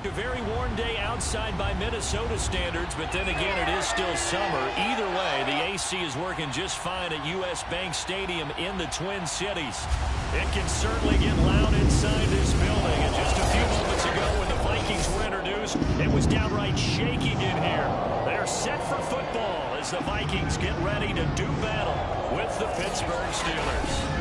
A very warm day outside by Minnesota standards, but then again, it is still summer. Either way, the AC is working just fine at U.S. Bank Stadium in the Twin Cities. It can certainly get loud inside this building. And just a few moments ago when the Vikings were introduced, it was downright shaking in here. They're set for football as the Vikings get ready to do battle with the Pittsburgh Steelers.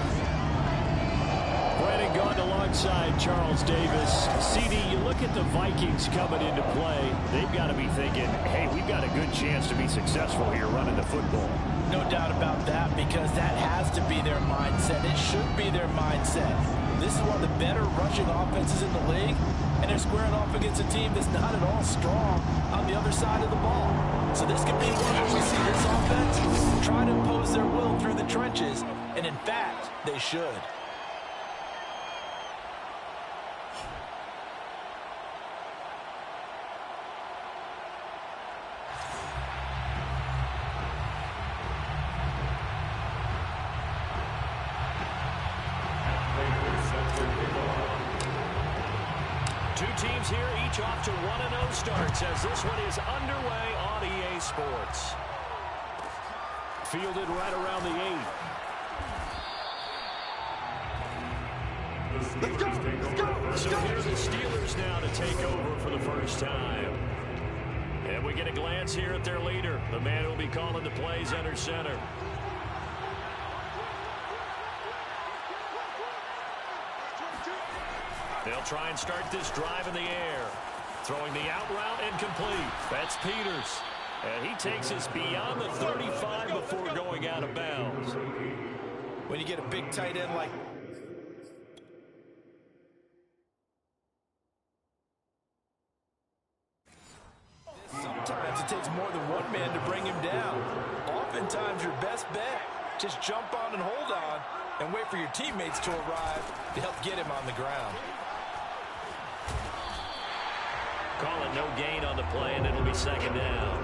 Brandon Gaudin alongside Charles Davis. CD, you look at the Vikings coming into play. They've got to be thinking, hey, we've got a good chance to be successful here running the football. No doubt about that, because that has to be their mindset. It should be their mindset. This is one of the better rushing offenses in the league, and they're squaring off against a team that's not at all strong on the other side of the ball. So this could be one where we see this offense try to impose their will through the trenches, and in fact, they should. Two teams here, each off to 1-0 starts as this one is underway on EA Sports. Fielded right around the 8. Let's go! So here are the Steelers now to take over for the first time. And we get a glance here at their leader, the man who will be calling the plays under center. They'll try and start this drive in the air. Throwing the out route and complete. That's Peters. And he takes us beyond the 35 before going out of bounds. When you get a big tight end like... Sometimes it takes more than one man to bring him down. Oftentimes your best bet, just jump on and hold on and wait for your teammates to arrive to help get him on the ground. Call it no gain on the play, and it'll be second down.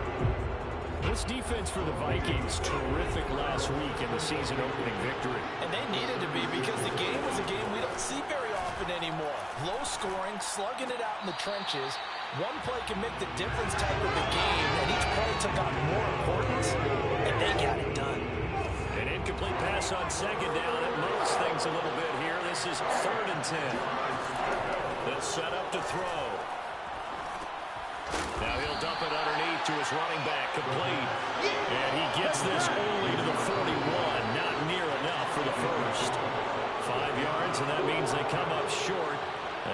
This defense for the Vikings, terrific last week in the season-opening victory. And they needed to be, because the game was a game we don't see very often anymore. Low scoring, slugging it out in the trenches. One play can make the difference type of the game, and each play took on more importance, and they got it done. An incomplete pass on second down. It moves things a little bit here. This is 3rd and 10. They'll set up to throw. Now he'll dump it underneath to his running back, complete. And he gets this only to the 41, not near enough for the first. 5 yards, and that means they come up short,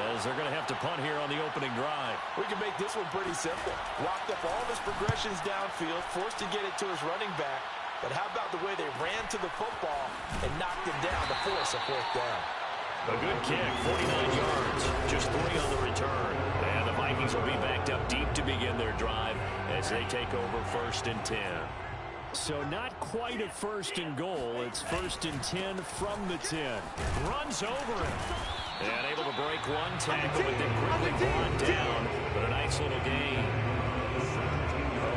as they're going to have to punt here on the opening drive. We can make this one pretty simple. Locked up all of his progressions downfield, forced to get it to his running back. But how about the way they ran to the football and knocked him down to force a 4th down? A good kick, 49 yards, just 3 on the return. And the Vikings will be backed up deep to begin their drive as they take over 1st and 10. So not quite a 1st and goal. It's 1st and 10 from the 10. Runs over him. And able to break one tackle, but then quickly brought down. But a nice little gain.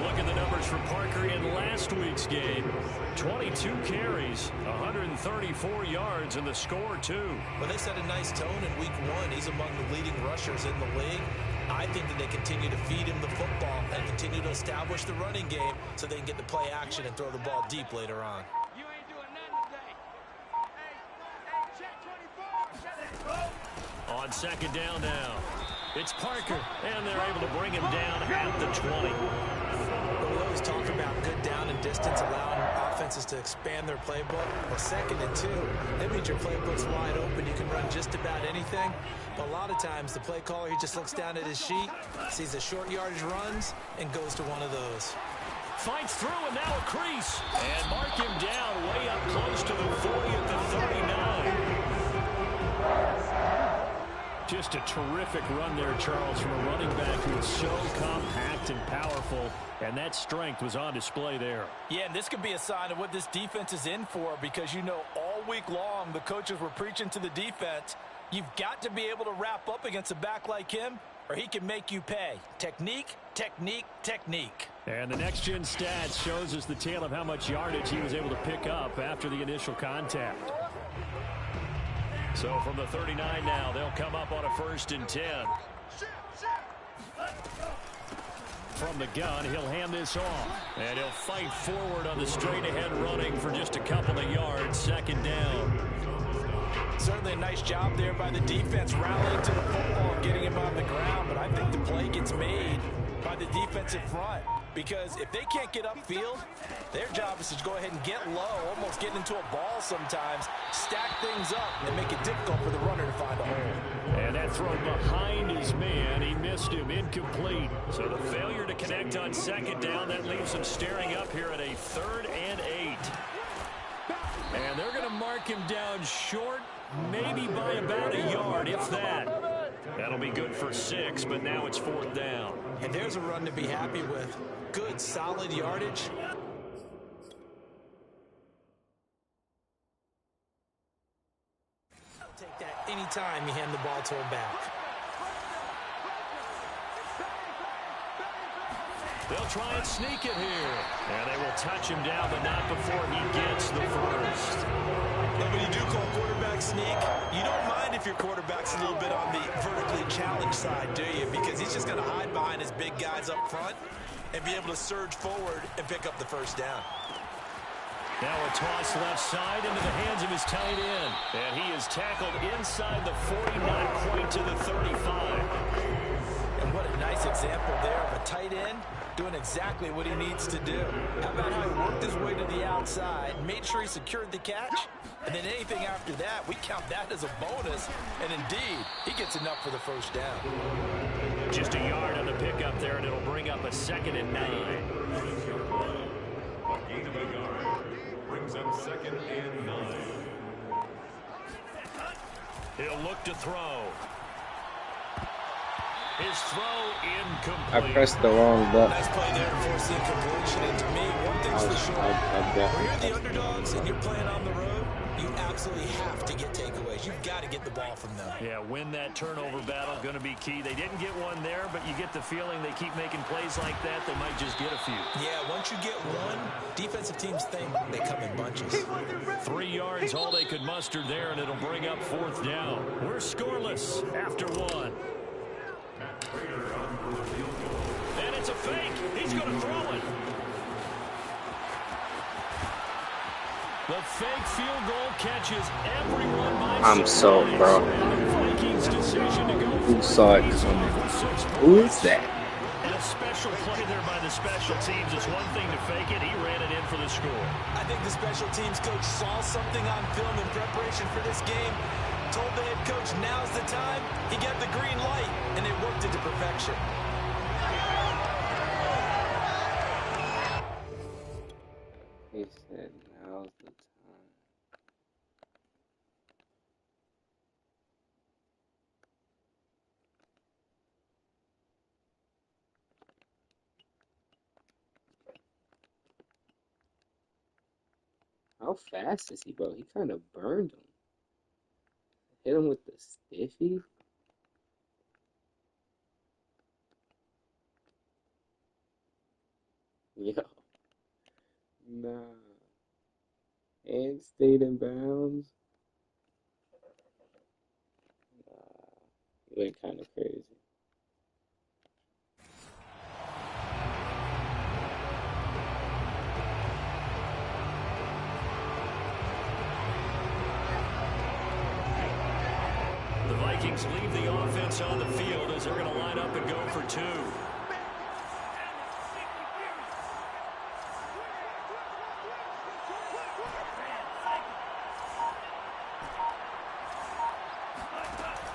Look at the numbers for Parker in last week's game. 22 carries, 134 yards, and the score, too. Well, they set a nice tone in week 1. He's among the leading rushers in the league. I think that they continue to feed him the football and continue to establish the running game so they can get the play action and throw the ball deep later on. You ain't doing nothing today. Check 24. On second down now. It's Parker, and they're able to bring him down at the 20. We always talk about good down and distance, allowing offenses to expand their playbook. Well, 2nd and 2, that means your playbook's wide open. You can run just about anything. But a lot of times, the play caller, he just looks down at his sheet, sees the short yardage runs, and goes to one of those. Fights through, and now a crease. And mark him down way up close to the 40 at the 39. Just a terrific run there, Charles, from a running back who is so compact and powerful, and that strength was on display there. Yeah, and this could be a sign of what this defense is in for, because you know all week long the coaches were preaching to the defense, you've got to be able to wrap up against a back like him, or he can make you pay. Technique, technique, technique. And the next-gen stats shows us the tale of how much yardage he was able to pick up after the initial contact. So from the 39 now, they'll come up on a 1st and 10. From the gun, he'll hand this off. And he'll fight forward on the straight-ahead running for just a couple of yards. Second down. Certainly a nice job there by the defense rallying to the football and getting him on the ground. But I think the play gets made by the defensive front. Because if they can't get upfield, their job is to go ahead and get low, almost get into a ball sometimes, stack things up, and make it difficult for the runner to find a hole. And that throw behind his man, he missed him, incomplete. So the failure to connect on second down, that leaves him staring up here at a 3rd and 8. And they're going to mark him down short, maybe by about a yard, if that. That'll be good for 6, but now it's 4th down. And there's a run to be happy with. Good, solid yardage. Take that anytime you hand the ball to him back. They'll try and sneak it here. And they will touch him down, but not before he gets the first. And when you do call quarterback sneak, you don't mind if your quarterback's a little bit on the vertically challenged side, do you? Because he's just going to hide behind his big guys up front and be able to surge forward and pick up the first down. Now a toss left side into the hands of his tight end. And he is tackled inside the 40, not quite to the 35. And what a nice example there of a tight end doing exactly what he needs to do. How about how he worked his way to the outside, made sure he secured the catch, and then anything after that, we count that as a bonus. And indeed, he gets enough for the first down. Just a yard on the pickup there, and it'll bring up a 2nd and 9. Gain of a yard brings up 2nd and 9. He'll look to throw. His throw incomplete. I pressed the wrong button. Nice play there to force the incompletion. And to me, one thing's for sure. When you're the underdogs and you're playing on the road, you absolutely have to get takeaways. You've got to get the ball from them. Yeah, win that turnover battle, going to be key. They didn't get one there, but you get the feeling they keep making plays like that, they might just get a few. Yeah, once you get one, defensive teams think they come in bunches. 3 yards, all they could muster there, and it'll bring up 4th down. We're scoreless after 1. And it's a fake. He's going to throw it. The fake field goal catches everyone by I'm so, bro. Who saw it coming? Who is that? And a special play there by the special teams. It's one thing to fake it. He ran it in for the score. I think the special teams coach saw something on film in preparation for this game. Told the head coach now's the time. He got the green light, and they worked it to perfection. He said, now's the time. How fast is he, bro? He kind of burned him. Hit him with the stiffy. Yo. Nah. And stayed in bounds. Nah. He went kind of crazy. The Vikings leave the offense on the field as they're going to line up and go for 2.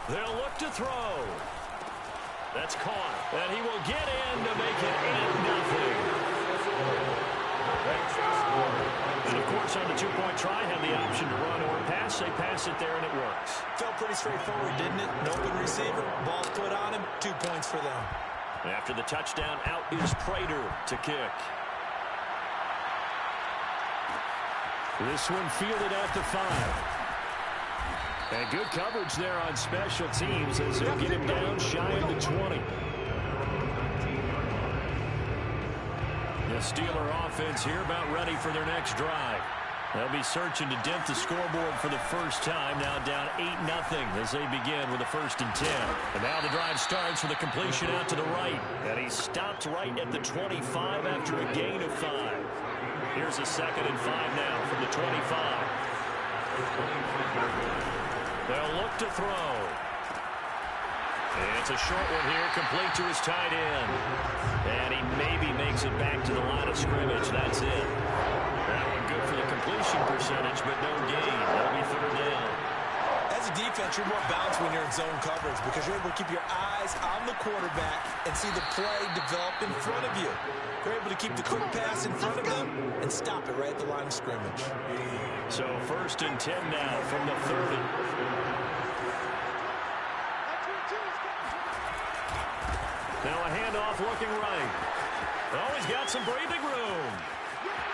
They'll look to throw. That's caught. And he will get in to make it 8-0. And, of course, on the 2-point try, have the option to run or pass. They pass it there, and it works. Felt pretty straightforward, didn't it? An open receiver, ball put on him, 2 points for them. After the touchdown, out is Prater to kick. This one fielded at the 5. And good coverage there on special teams as they'll get him down shy of the 20. The Steeler offense here about ready for their next drive. They'll be searching to dent the scoreboard for the first time. Now down 8-0 as they begin with a 1st and 10. And now the drive starts with a completion out to the right. And he stopped right at the 25 after a gain of 5. Here's a 2nd and 5 now from the 25. They'll look to throw. And it's a short one here, complete to his tight end. And he maybe makes it back to the line of scrimmage. That's it. That one good for the completion percentage, but no gain. That'll be 3rd down. As a defense, you're more balanced when you're in zone coverage because you're able to keep your eyes on the quarterback and see the play develop in front of you. You're able to keep the quick pass in front of them and stop it right at the line of scrimmage. So 1st and 10 now from the 30. Now a handoff looking right. Oh, he's got some breathing room.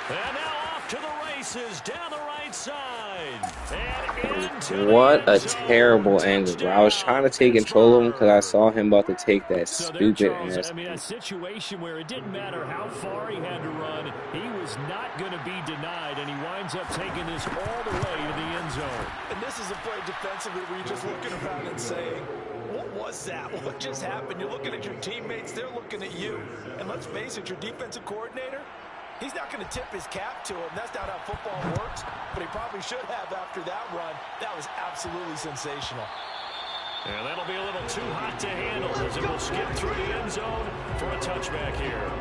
And now off to the races down the right side. And into What a terrible angle, bro. I was trying to take control of him because I saw him about to take that stupid ass. I mean, a situation where it didn't matter how far he had to run. He was not going to be denied, and he winds up taking this all the way to the end zone. And this is a play defensively where you're just looking around and saying, what was that? What just happened? You're looking at your teammates. They're looking at you. And let's face it, your defensive coordinator, he's not going to tip his cap to him. That's not how football works, but he probably should have after that run. That was absolutely sensational. And that'll be a little too hot to handle as it will skip through the end zone for a touchback here.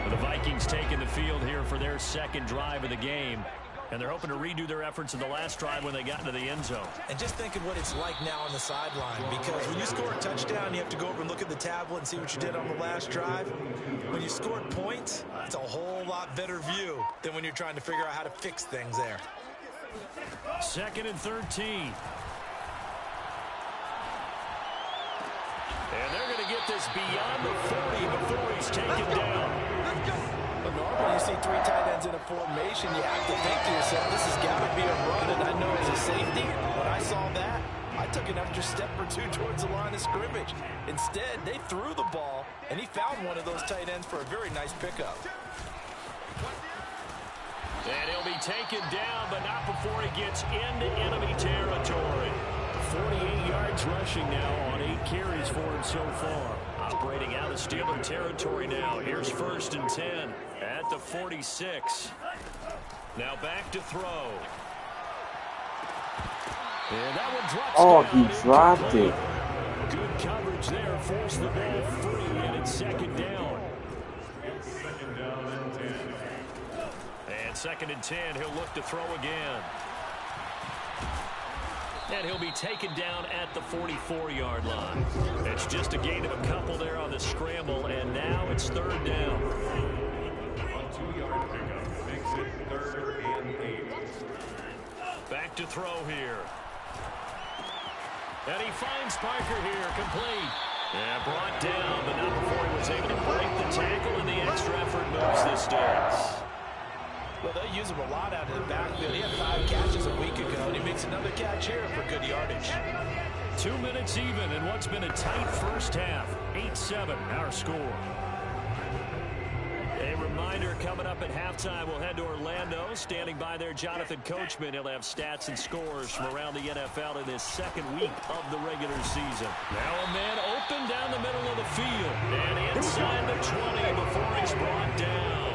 And the Vikings taking the field here for their 2nd drive of the game. And they're hoping to redo their efforts in the last drive when they got into the end zone. And just think of what it's like now on the sideline, because when you score a touchdown, you have to go over and look at the tablet and see what you did on the last drive. When you scored points, it's a whole lot better view than when you're trying to figure out how to fix things there. 2nd and 13. And they're going to get this beyond the 40 before he's taken down. But normally you see 3 tight ends in a formation, you have to think to yourself, this has got to be a run. And I know as a safety, when I saw that, I took an extra step or 2 towards the line of scrimmage. Instead, they threw the ball, and he found one of those tight ends for a very nice pickup. And he'll be taken down, but not before he gets into enemy territory. 48 yards rushing now on 8 carries for him so far. Operating out of Steeler territory now. Here's 1st and 10 at the 46. Now back to throw. And that one drops Oh, down. he dropped it. Good coverage there. Forced the ball free, and it's 2nd down. 2nd down and 10. And 2nd and 10, he'll look to throw again. And he'll be taken down at the 44-yard line. It's just a gain of a couple there on the scramble, and now it's 3rd down. A 2-yard pickup makes it 3rd and 8. Back to throw here. And he finds Parker here, complete. And brought down, but not before he was able to break the tackle, and the extra effort moves the sticks. Well, they use him a lot out of the backfield. He had 5 catches a week ago, and he makes another catch here for good yardage. 2 minutes even in what's been a tight first half. 8-7, our score. A reminder coming up at halftime, we'll head to Orlando. Standing by there, Jonathan Coachman. He'll have stats and scores from around the NFL in his 2nd week of the regular season. Now a man open down the middle of the field. And inside the 20 before he's brought down.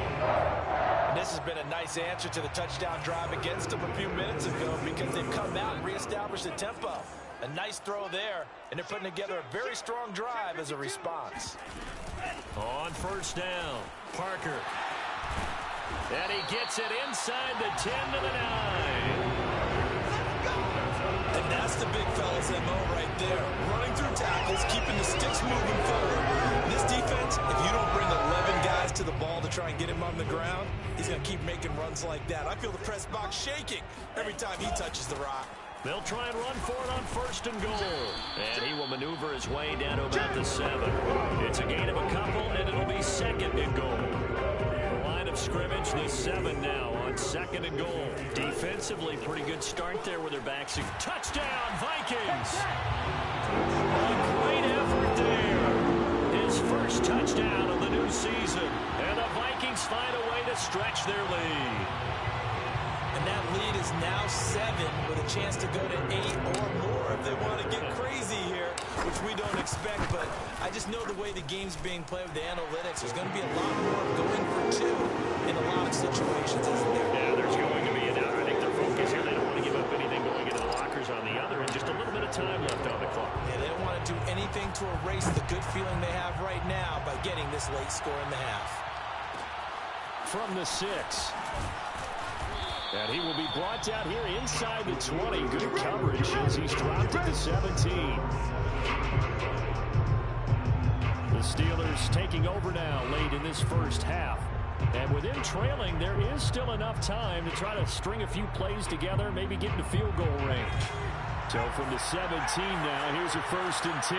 And this has been a nice answer to the touchdown drive against them a few minutes ago because they've come out and reestablished the tempo. A nice throw there, and they're putting together a very strong drive as a response. On 1st down, Parker. And he gets it inside the 10 to the 9. And that's the big fella's MO right there. Running through tackles, keeping the sticks moving forward. This defense, if you don't bring 11 guys to the ball to try and get him on the ground, he's going to keep making runs like that. I feel the press box shaking every time he touches the rock. They'll try and run for it on 1st and goal. And he will maneuver his way down to about the 7. It's a gain of a couple, and it'll be 2nd and goal. The line of scrimmage, the 7 now on 2nd and goal. Defensively, pretty good start there with their backs. Touchdown, Vikings! A great effort there. His first touchdown of the new season. And the Vikings find a way to stretch their lead. And that lead is now 7 with a chance to go to 8 or more if they want to get crazy here, which we don't expect. But I just know the way the game's being played with the analytics, there's going to be a lot more going for 2 in a lot of situations, isn't there? Yeah, there's going to be. And I think their focus here, they don't want to give up anything going into the lockers on the other, and just a little bit of time left on the clock. Yeah, they don't want to do anything to erase the good feeling they have right now by getting this late score in the half. From the 6. And he will be brought down here inside the 20. Good coverage as he's dropped at the 17. The Steelers taking over now late in this first half. And with him trailing, there is still enough time to try to string a few plays together, maybe get into field goal range. So from the 17 now, here's a 1st and 10.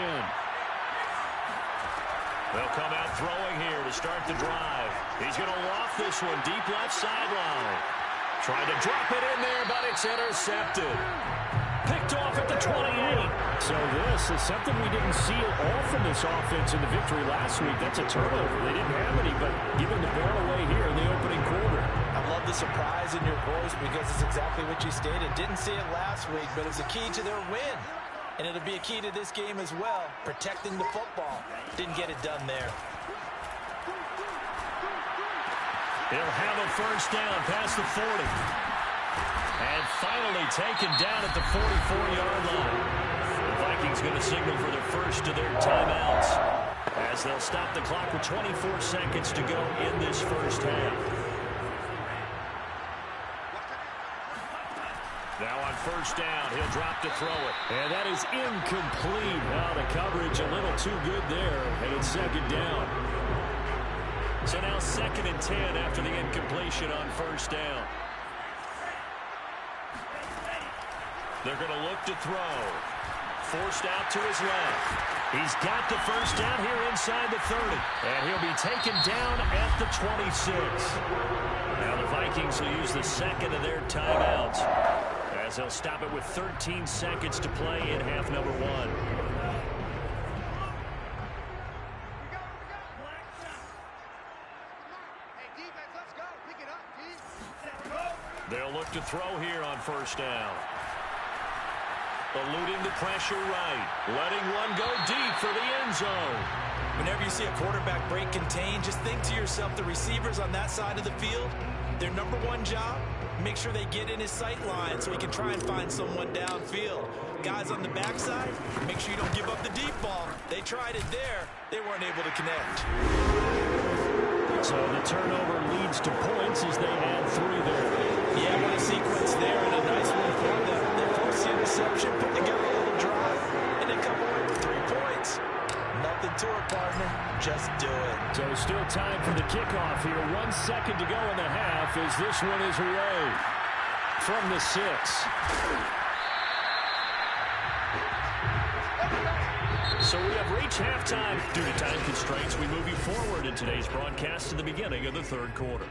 They'll come out throwing here to start the drive. He's going to loft this one deep left sideline. Tried to drop it in there, but it's intercepted. Picked off at the 28. So this is something we didn't see at all from this offense in the victory last week. That's a turnover. They didn't have any, but giving the ball away here in the opening quarter. I love the surprise in your voice because it's exactly what you stated. Didn't see it last week, but it's a key to their win. And it'll be a key to this game as well, protecting the football. Didn't get it done there. He'll have a 1st down past the 40. And finally taken down at the 44-yard line. The Vikings going to signal for their first of their timeouts as they'll stop the clock with 24 seconds to go in this first half. Now on 1st down, he'll drop to throw it. And that is incomplete. Now the coverage a little too good there, and it's 2nd down. So now 2nd and 10 after the incompletion on 1st down. They're going to look to throw. Forced out to his left. He's got the 1st down here inside the 30. And he'll be taken down at the 26. Now the Vikings will use the 2nd of their timeouts as they'll stop it with 13 seconds to play in half number 1. They'll look to throw here on 1st down. Eluding the pressure right. Letting one go deep for the end zone. Whenever you see a quarterback break contain, just think to yourself, the receivers on that side of the field, their number 1 job, make sure they get in his sight line so he can try and find someone downfield. Guys on the backside, make sure you don't give up the deep ball. They tried it there. They weren't able to connect. So the turnover leads to points as they add 3 there. Yeah, what a sequence there, and a nice one for them. They force the interception, put together a little drive, and then come away with 3 points. Nothing to it, partner. Just do it. So still time for the kickoff here. 1 second to go in the half as this one is away from the 6. So we have reached halftime. Due to time constraints, we move you forward in today's broadcast to the beginning of the 3rd quarter.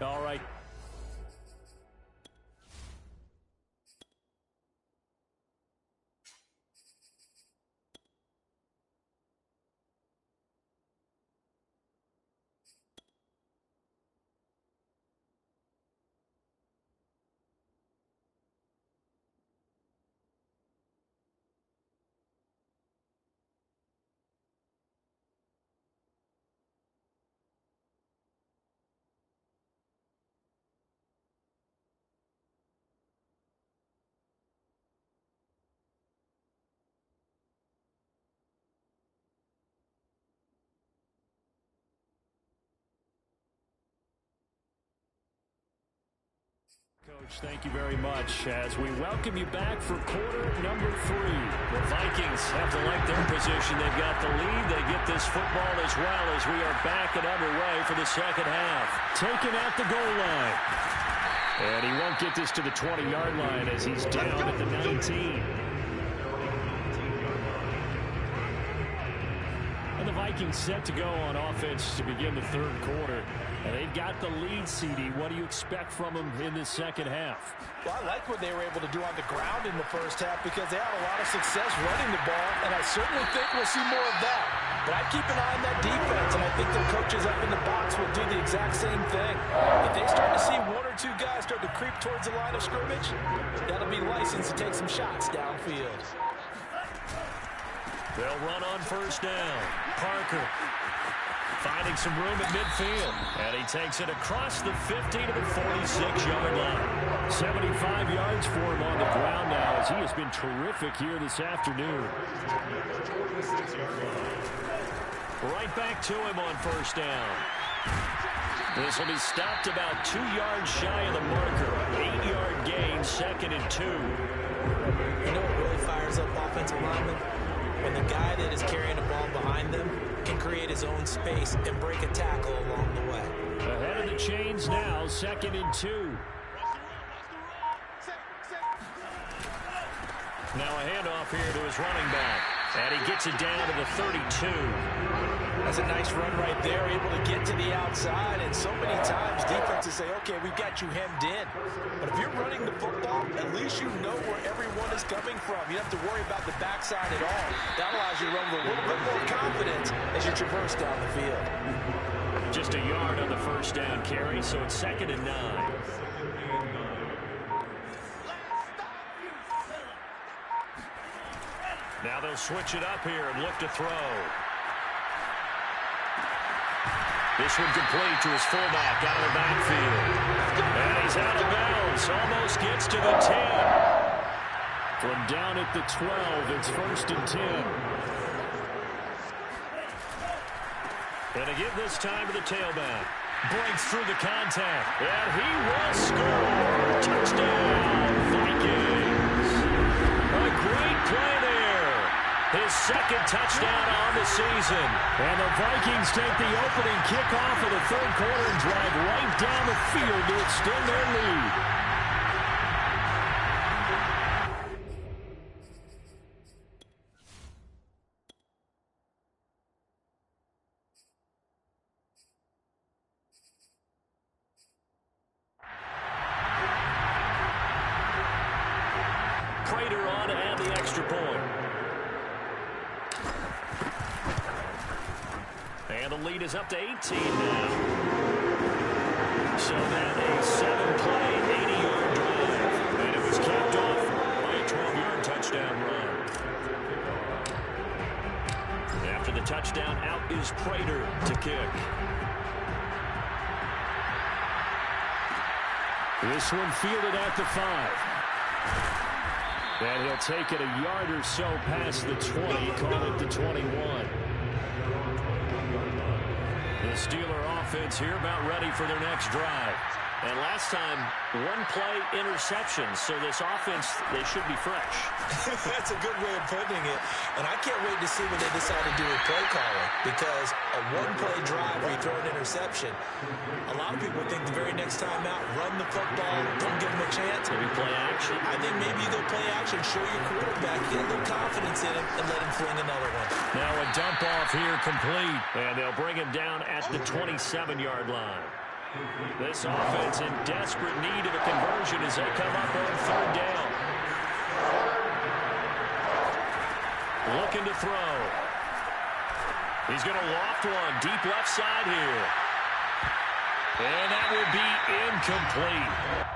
All right. Coach, thank you very much as we welcome you back for quarter number 3. The Vikings have to like their position. They've got the lead. They get this football as well as we are back and underway for the 2nd half. Taken at the goal line. And he won't get this to the 20-yard line as he's down at the 19. And the Vikings set to go on offense to begin the 3rd quarter. And they've got the lead, CD. What do you expect from them in this 2nd half? Well, I like what they were able to do on the ground in the 1st half because they had a lot of success running the ball, and I certainly think we'll see more of that. But I'd keep an eye on that defense, and I think their coaches up in the box will do the exact same thing. If they start to see one or two guys start to creep towards the line of scrimmage, that'll be license to take some shots downfield. They'll run on first down. Parker finding some room at midfield. And he takes it across the 50 to the 46-yard line. 75 yards for him on the ground now as he has been terrific here this afternoon. Right back to him on first down. This will be stopped about 2 yards shy of the marker. 8-yard gain, 2nd and 2. You know what really fires up offensive linemen? When the guy that is carrying the ball behind them can create his own space and break a tackle along the way. Ahead of the chains now, 2nd and 2. Now a handoff here to his running back. And he gets it down to the 32. That's a nice run right there, able to get to the outside. And so many times defenses say, okay, we've got you hemmed in. But if you're running the football, at least you know where everyone is coming from. You don't have to worry about the backside at all. That allows you to run with a little bit more confidence as you traverse down the field. Just a yard on the first down carry, so it's 2nd and 9. Now they'll switch it up here and look to throw. This one complete to his fullback out of the backfield. And he's out of bounds. Almost gets to the 10. From down at the 12, it's 1st and 10. And again this time to the tailback. Breaks through the contact. And he will score. Touchdown, Vikings. A great play there. His 2nd touchdown on the season. And the Vikings take the opening kickoff of the 3rd quarter and drive right down the field to extend their lead. Prater on to add the extra point. And the lead is up to 18 now. So then a 7-play, 80-yard drive. And it was capped off by a 12-yard touchdown run. After the touchdown, out is Prater to kick. This one fielded at the 5. And he'll take it a yard or so past the 20, call it the 21. The Steeler offense here about ready for their next drive. And last time, 1-play interception, so this offense, they should be fresh. That's a good way of putting it. And I can't wait to see what they decide to do with play calling, because a 1-play drive where you throw an interception, a lot of people think the very next time out, run the football, don't give them a chance. Maybe play action. I think maybe you go play action, show your quarterback, get a little confidence in him, and let him fling another one. Now a dump off here complete, and they'll bring him down at the 27-yard line. This offense in desperate need of a conversion as they come up on 3rd down. Looking to throw. He's going to loft one deep left side here. And that will be incomplete.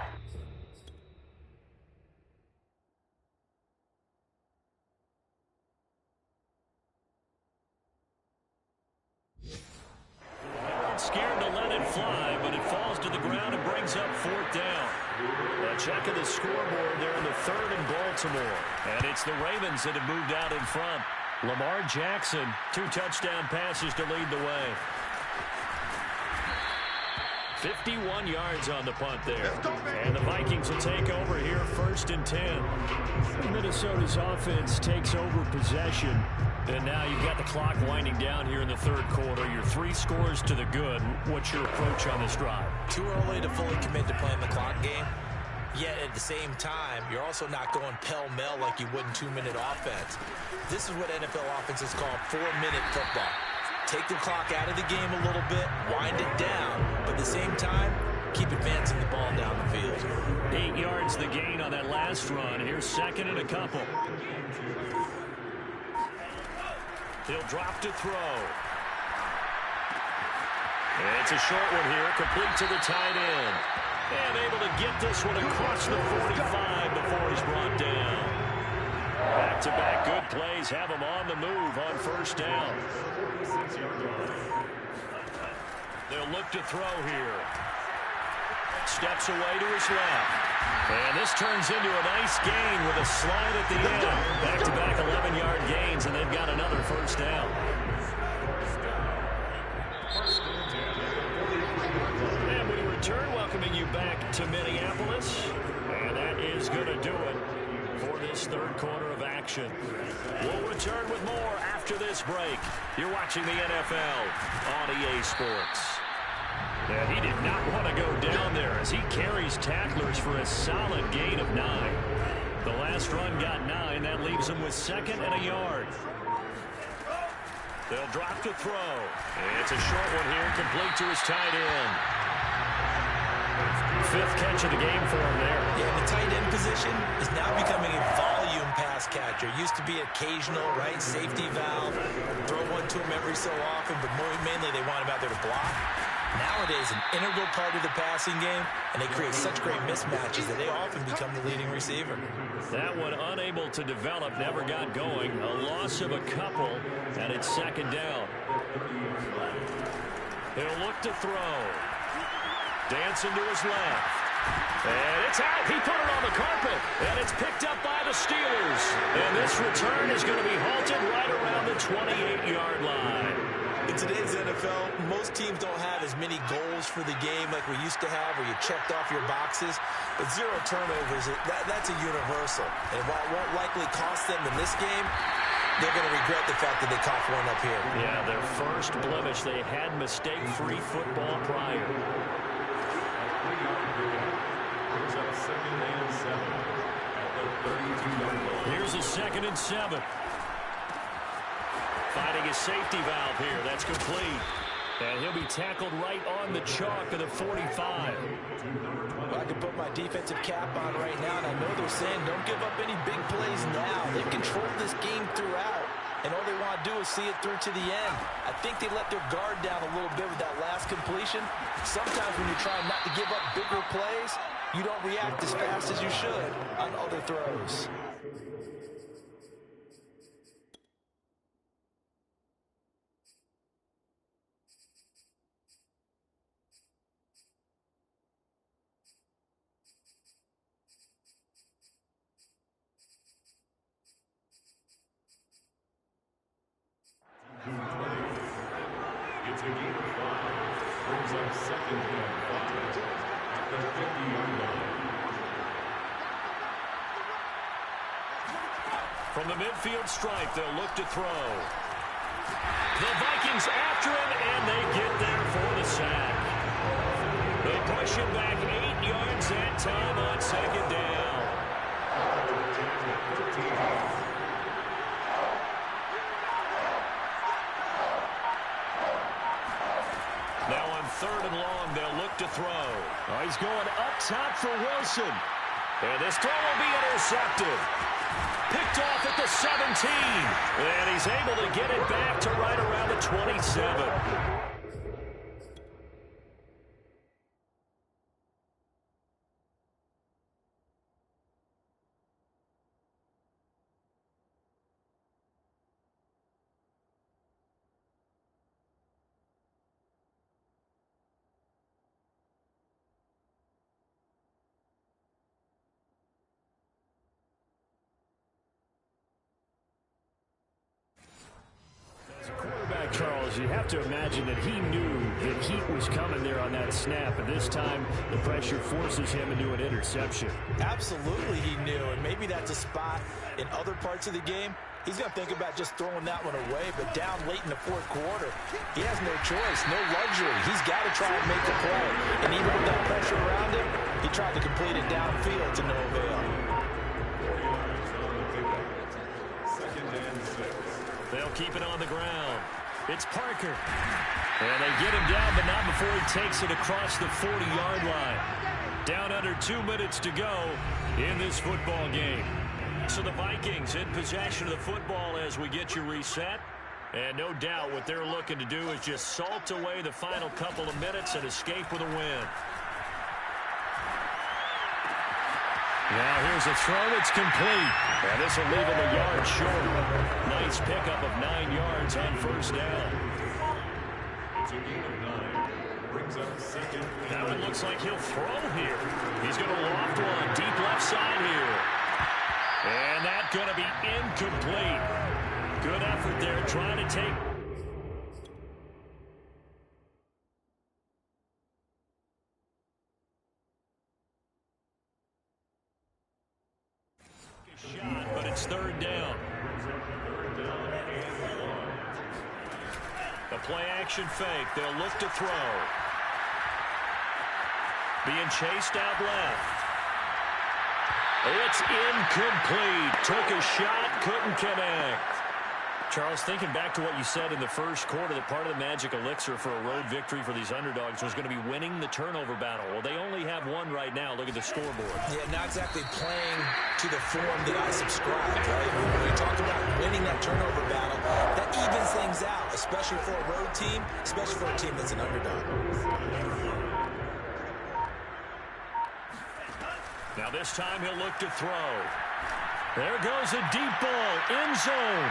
Scared to let it fly, but it falls to the ground and brings up 4th down. A check of the scoreboard there in the 3rd in Baltimore. And it's the Ravens that have moved out in front. Lamar Jackson, 2 touchdown passes to lead the way. 51 yards on the punt there. And the Vikings will take over here 1st and 10. Minnesota's offense takes over possession. And now you've got the clock winding down here in the 3rd quarter. You're 3 scores to the good. What's your approach on this drive? Too early to fully commit to playing the clock game. Yet at the same time, you're also not going pell-mell like you would in 2-minute offense. This is what NFL offenses call 4-minute football. Take the clock out of the game a little bit, wind it down, but at the same time, keep advancing the ball down the field. 8 yards the gain on that last run. Here's 2nd and a couple. He'll drop to throw. It's a short one here, complete to the tight end. And able to get this one across the 45 before he's brought down. Back-to-back good plays have him on the move on first down. They'll look to throw here. Steps away to his left. And this turns into a nice gain with a slide at the end. Back-to-back 11-yard gains, and they've got another first down. And we return, welcoming you back to Minneapolis. And that is going to do it for this third quarter of action. We'll return with more after this break. You're watching the NFL on EA Sports. And he did not want to go down there as he carries tacklers for a solid gain of 9. The last run got 9. That leaves him with 2nd and a yard. They'll drop to throw. It's a short one here, complete to his tight end. 5th catch of the game for him there. Yeah, the tight end position is now becoming a volume pass catcher. Used to be occasional, right? Safety valve. Throw one to him every so often, but mainly they want him out there to block. Nowadays, an integral part of the passing game, and they create such great mismatches that they often become the leading receiver. That one unable to develop, never got going. A loss of a couple, and it's 2nd down. He'll look to throw. Dancing to his left. And it's out. He put it on the carpet, and it's picked up by the Steelers. And this return is going to be halted right around the 28-yard line. In today's NFL, most teams don't have as many goals for the game like we used to have, where you checked off your boxes. But 0 turnovers, that's a universal. And while it won't likely cost them in this game, they're going to regret the fact that they coughed one up here. Yeah, their first blemish. They had mistake-free football prior. Here's a 2nd and 7. Finding his safety valve here. That's complete. And he'll be tackled right on the chalk of the 45. Well, I can put my defensive cap on right now, and I know they're saying don't give up any big plays now. They've controlled this game throughout, and all they want to do is see it through to the end. I think they let their guard down a little bit with that last completion. Sometimes when you're trying not to give up bigger plays, you don't react as fast as you should on other throws. It's a gain of 5. Brings up 2nd and 5 at the 50-yard line. From the midfield stripe, they'll look to throw. The Vikings after him, and they get there for the sack. They push him back 8 yards that time on 2nd down. Now on 3rd and long, they'll look to throw. Oh, he's going up top for Wilson. And this throw will be intercepted. Picked off at the 17. And he's able to get it back to right around the 27. Charles, you have to imagine that he knew that heat was coming there on that snap, and this time the pressure forces him into an interception. Absolutely he knew, and maybe that's a spot in other parts of the game. He's going to think about just throwing that one away, but down late in the 4th quarter, he has no choice, no luxury. He's got to try and make a play, and even with that pressure around him, he tried to complete it downfield to no avail. 2nd and 6. They'll keep it on the ground. It's Parker. And they get him down, but not before he takes it across the 40-yard line. Down under 2 minutes to go in this football game. So the Vikings in possession of the football as we get you reset. And no doubt what they're looking to do is just salt away the final couple of minutes and escape with a win. Now here's a throw. It's complete. And this will leave him a yard short. Nice pickup of 9 yards on first down. It's a gain of 9. Brings up second. Now it looks like he'll throw here. He's going to loft one deep left side here. And that's going to be incomplete. Good effort there trying to take... shot, but it's third down. The play action fake. They'll look to throw. Being chased out left. It's incomplete. Took a shot, couldn't connect. Charles, thinking back to what you said in the first quarter, that part of the magic elixir for a road victory for these underdogs was going to be winning the turnover battle. Well, they only have one right now. Look at the scoreboard. Yeah, not exactly playing to the form that I subscribe, right? When we talk about winning that turnover battle, that evens things out, especially for a road team, especially for a team that's an underdog. Now this time he'll look to throw. There goes a deep ball, end zone.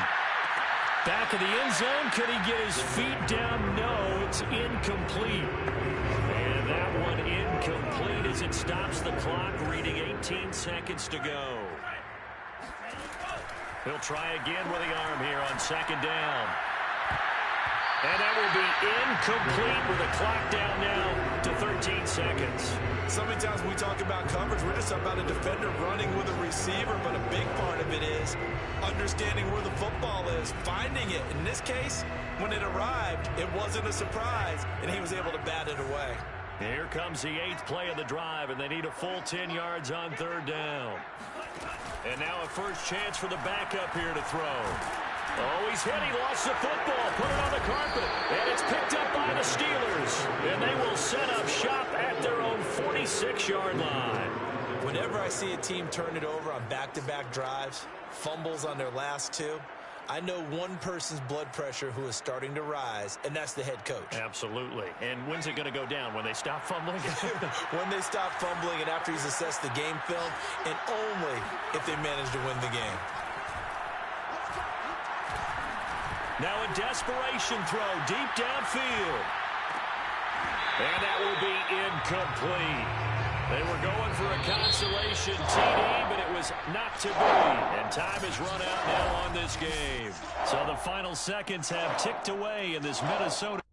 Back of the end zone, could he get his feet down? No, it's incomplete. And that one incomplete as it stops the clock, reading 18 seconds to go. He'll try again with the arm here on second down. And that will be incomplete with the clock down now to 13 seconds. So many times when we talk about coverage, we're just about a defender running with a receiver, but a big part of it is understanding where the football is, finding it. In this case, when it arrived, it wasn't a surprise, and he was able to bat it away. Here comes the 8th play of the drive, and they need a full 10 yards on third down. And now a first chance for the backup here to throw. Oh, he's hit. He lost the football. Put it on the carpet. And it's picked up by the Steelers. And they will set up shop at their own 46-yard line. Whenever I see a team turn it over on back-to-back drives, fumbles on their last two, I know one person's blood pressure who is starting to rise, and that's the head coach. Absolutely. And when's it going to go down? When they stop fumbling? When they stop fumbling and after he's assessed the game film, and only if they manage to win the game. Now a desperation throw deep downfield. And that will be incomplete. They were going for a consolation TD, but it was not to be. And time has run out now on this game. So the final seconds have ticked away in this Minnesota.